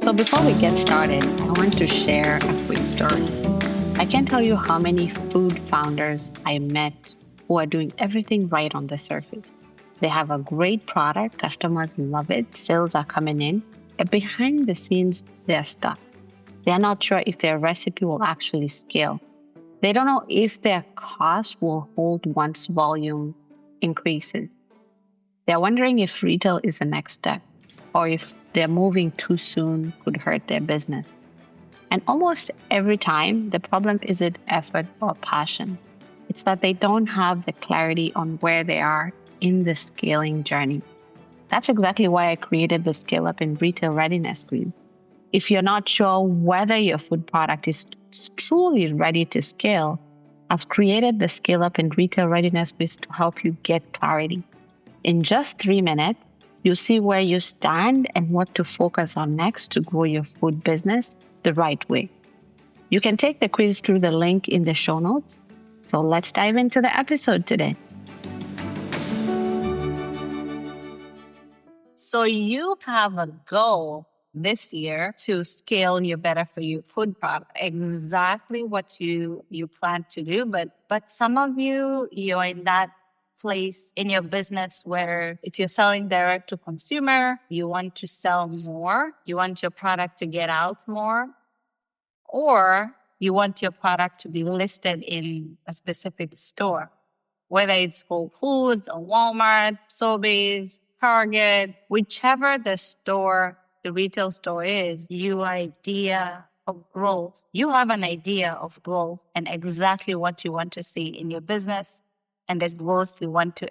So before we get started, I want to share a quick story. I can't tell you how many food founders I met who are doing everything right on the surface. They have a great product, customers love it, sales are coming in, but behind the scenes, they're stuck. They're not sure if their recipe will actually scale. They don't know if their cost will hold once volume increases. They're wondering if retail is the next step or if they're moving too soon could hurt their business. And almost every time, the problem isn't effort or passion. It's that they don't have the clarity on where they are in the scaling journey. That's exactly why I created the Scale Up in Retail Readiness quiz. If you're not sure whether your food product is truly ready to scale, I've created the Scale Up in Retail Readiness quiz to help you get clarity. In just 3 minutes, you'll see where you stand and what to focus on next to grow your food business the right way. You can take the quiz through the link in the show notes. So let's dive into the episode today. So you have a goal this year to scale your Better For You food product. Exactly what you plan to do. But some of you're in that place in your business where if you're selling direct to consumer, you want to sell more, you want your product to get out more, or you want your product to be listed in a specific store, whether it's Whole Foods or Walmart, Sobeys, Target, whichever the retail store is, you have an idea of growth and exactly what you want to see in your business and the growth you want to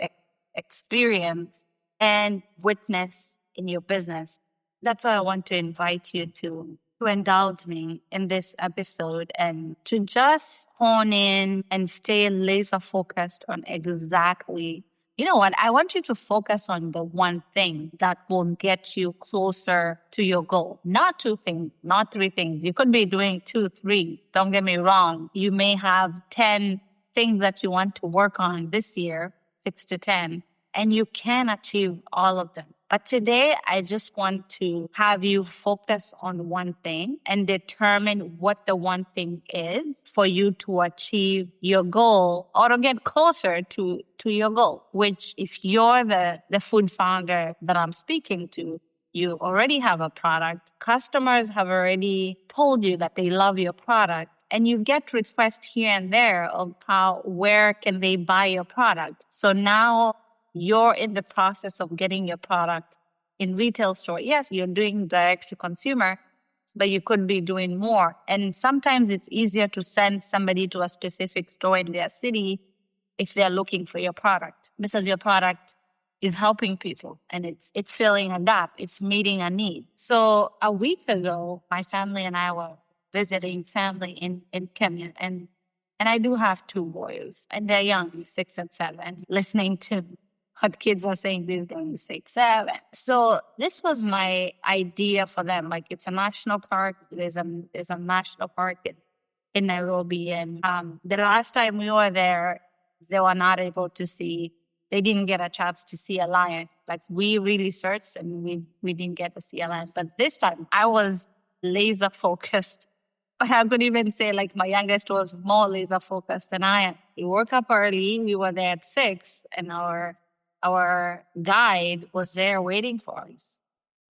experience and witness in your business. That's why I want to invite you to indulge me in this episode and to just hone in and stay laser focused on exactly, you know what, I want you to focus on the one thing that will get you closer to your goal. Not two things, not three things. You could be doing 2, 3. Don't get me wrong. You may have 10 things that you want to work on this year, 6 to 10, and you can achieve all of them. But today, I just want to have you focus on one thing and determine what the one thing is for you to achieve your goal or to get closer to your goal, which if you're the food founder that I'm speaking to, you already have a product. Customers have already told you that they love your product. And you get requests here and there of where can they buy your product. So now you're in the process of getting your product in retail store. Yes, you're doing direct to consumer, but you could be doing more. And sometimes it's easier to send somebody to a specific store in their city if they're looking for your product, because your product is helping people and it's filling a gap. It's meeting a need. So a week ago, my family and I were visiting family in Kenya. And I do have 2 boys and they're young, 6 and 7, listening to what kids are saying these days, 6, 7. So this was my idea for them. Like, it's a national park. There's a national park in Nairobi. And the last time we were there, they were not able to see, they didn't get a chance to see a lion. Like, we really searched and we didn't get to see a lion. But this time I was laser focused. I could even say, like, my youngest was more laser focused than I am. He woke up early. We were there at 6 and our guide was there waiting for us.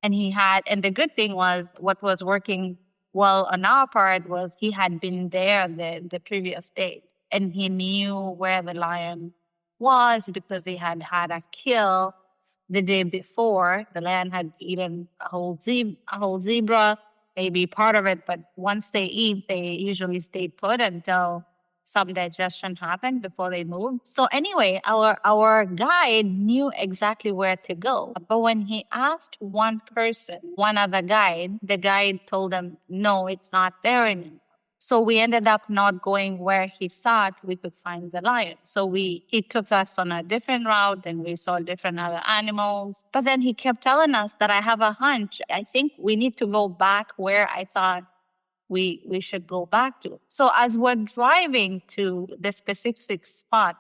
And the good thing was what was working well on our part was he had been there the previous day and he knew where the lion was because he had had a kill the day before. The lion had eaten a whole zebra, maybe part of it, but once they eat, they usually stay put until some digestion happened before they moved. So anyway, our guide knew exactly where to go. But when he asked one other guide, the guide told him, no, it's not there anymore. So we ended up not going where he thought we could find the lion. So he took us on a different route and we saw different other animals. But then he kept telling us that I have a hunch. I think we need to go back where I thought we should go back to. So as we're driving to the specific spot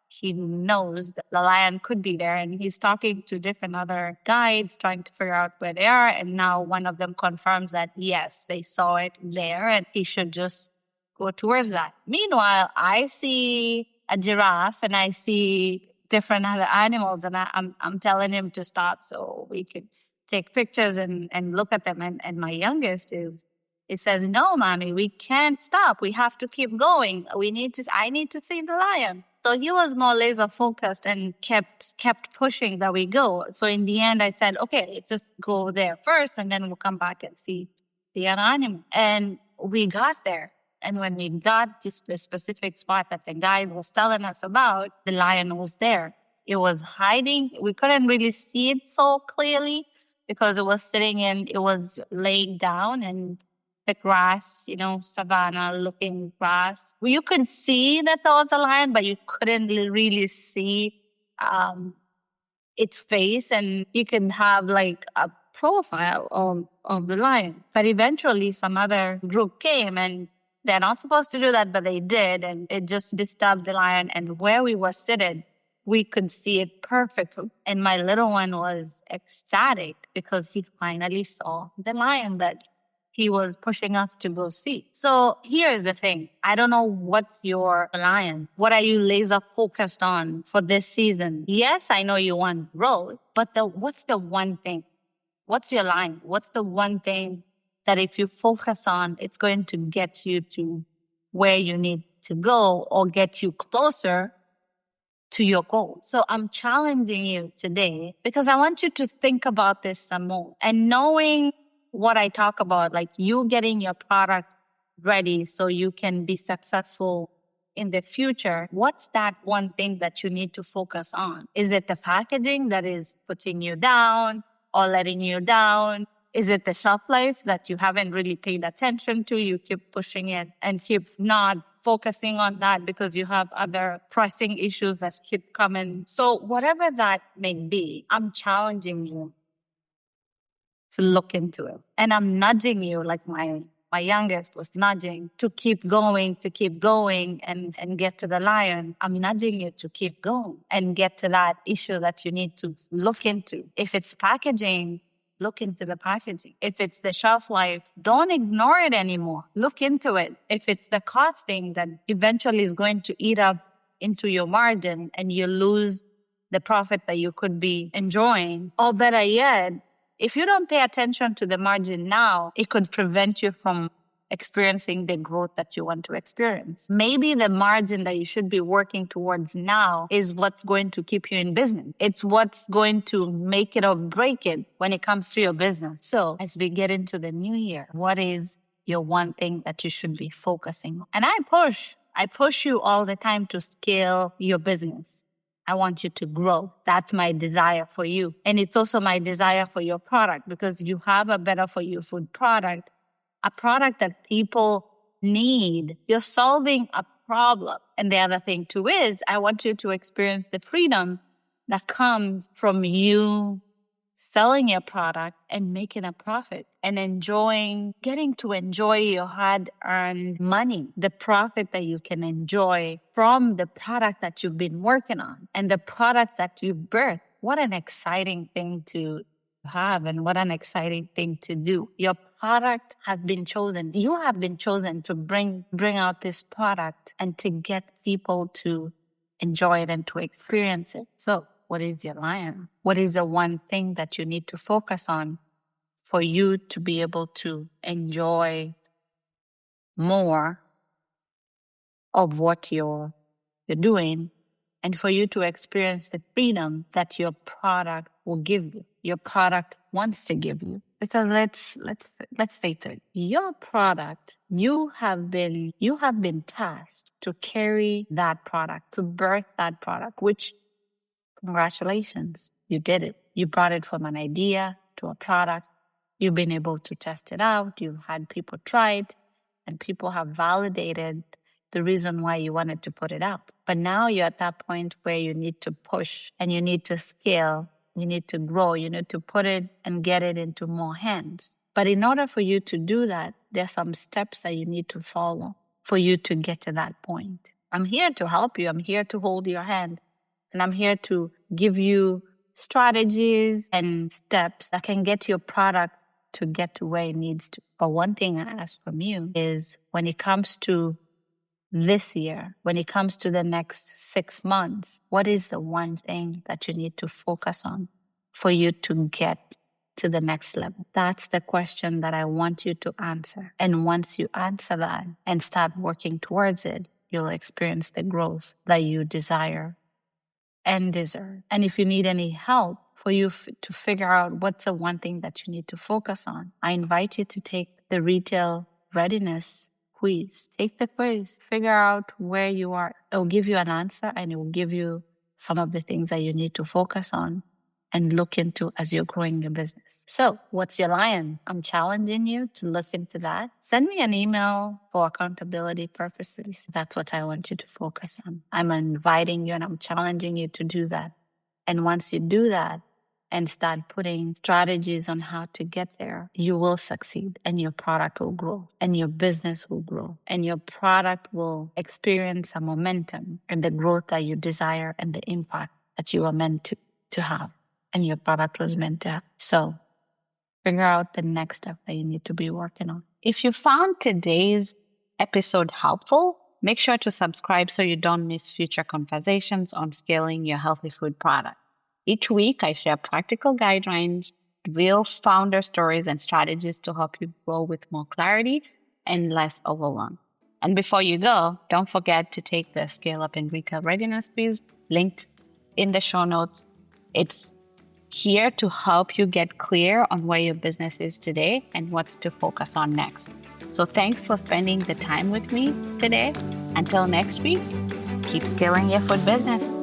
he knows that the lion could be there, and he's talking to different other guides trying to figure out where they are. And now one of them confirms that yes, they saw it there and he should just go towards that. Meanwhile, I see a giraffe and I see different other animals, and I'm telling him to stop so we could take pictures and look at them. And my youngest it says, no, mommy, we can't stop. We have to keep going. I need to see the lion. So he was more laser focused and kept pushing that we go. So in the end, I said, okay, let's just go there first and then we'll come back and see the other animal. And we got there. And when we got just the specific spot that the guide was telling us about, the lion was there. It was hiding. We couldn't really see it so clearly because it was laying down and the grass, savanna looking grass. You could see that there was a lion, but you couldn't really see its face, and you could have like a profile of the lion. But eventually some other group came, and they're not supposed to do that, but they did, and it just disturbed the lion. And where we were seated, we could see it perfectly. And my little one was ecstatic because he finally saw the lion that he was pushing us to go see. So here's the thing. I don't know what's your lion. What are you laser focused on for this season? Yes, I know you want growth, but what's the one thing? What's your lion? What's the one thing that if you focus on, it's going to get you to where you need to go or get you closer to your goal? So I'm challenging you today because I want you to think about this some more. And knowing what I talk about, like you getting your product ready so you can be successful in the future, what's that one thing that you need to focus on? Is it the packaging that is putting you down or letting you down? Is it the shelf life that you haven't really paid attention to? You keep pushing it and keep not focusing on that because you have other pressing issues that keep coming. So whatever that may be, I'm challenging you to look into it. And I'm nudging you, like my youngest was nudging, to keep going and get to the lion. I'm nudging you to keep going and get to that issue that you need to look into. If it's packaging, look into the packaging. If it's the shelf life, don't ignore it anymore. Look into it. If it's the costing that eventually is going to eat up into your margin and you lose the profit that you could be enjoying, or better yet, if you don't pay attention to the margin now, it could prevent you from experiencing the growth that you want to experience. Maybe the margin that you should be working towards now is what's going to keep you in business. It's what's going to make it or break it when it comes to your business. So as we get into the new year, what is your one thing that you should be focusing on? And I push you all the time to scale your business. I want you to grow. That's my desire for you. And it's also my desire for your product because you have a better for you food product, a product that people need. You're solving a problem. And the other thing too is I want you to experience the freedom that comes from you selling your product and making a profit and getting to enjoy your hard-earned money, the profit that you can enjoy from the product that you've been working on and the product that you've birthed. What an exciting thing to have and what an exciting thing to do. Your product has been chosen. You have been chosen to bring out this product and to get people to enjoy it and to experience it. So what is your lion? What is the one thing that you need to focus on for you to be able to enjoy more of what you're doing and for you to experience the freedom that your product will give you, your product wants to give you? Because let's face it, your product, you have been tasked to carry that product, to birth that product, which congratulations, you did it. You brought it from an idea to a product. You've been able to test it out. You've had people try it, and people have validated the reason why you wanted to put it out. But now you're at that point where you need to push and you need to scale. You need to grow. You need to put it and get it into more hands. But in order for you to do that, there's some steps that you need to follow for you to get to that point. I'm here to help you. I'm here to hold your hand. And I'm here to give you strategies and steps that can get your product to get to where it needs to. But one thing I ask from you is when it comes to this year, when it comes to the next 6 months, what is the one thing that you need to focus on for you to get to the next level? That's the question that I want you to answer. And once you answer that and start working towards it, you'll experience the growth that you desire and deserve. And if you need any help for you to figure out what's the one thing that you need to focus on, I invite you to take the retail readiness quiz. Take the quiz, figure out where you are. It will give you an answer and it will give you some of the things that you need to focus on and look into as you're growing your business. So, what's your lion? I'm challenging you to look into that. Send me an email for accountability purposes. That's what I want you to focus on. I'm inviting you and I'm challenging you to do that. And once you do that and start putting strategies on how to get there, you will succeed and your product will grow and your business will grow and your product will experience a momentum and the growth that you desire and the impact that you are meant to have and your product was meant to have. So figure out the next step that you need to be working on. If you found today's episode helpful, make sure to subscribe so you don't miss future conversations on scaling your healthy food product. Each week, I share practical guidelines, real founder stories, and strategies to help you grow with more clarity and less overwhelm. And before you go, don't forget to take the Scale Up in Retail Readiness quiz linked in the show notes. It's here to help you get clear on where your business is today and what to focus on next. So thanks for spending the time with me today. Until next week, keep scaling your food business.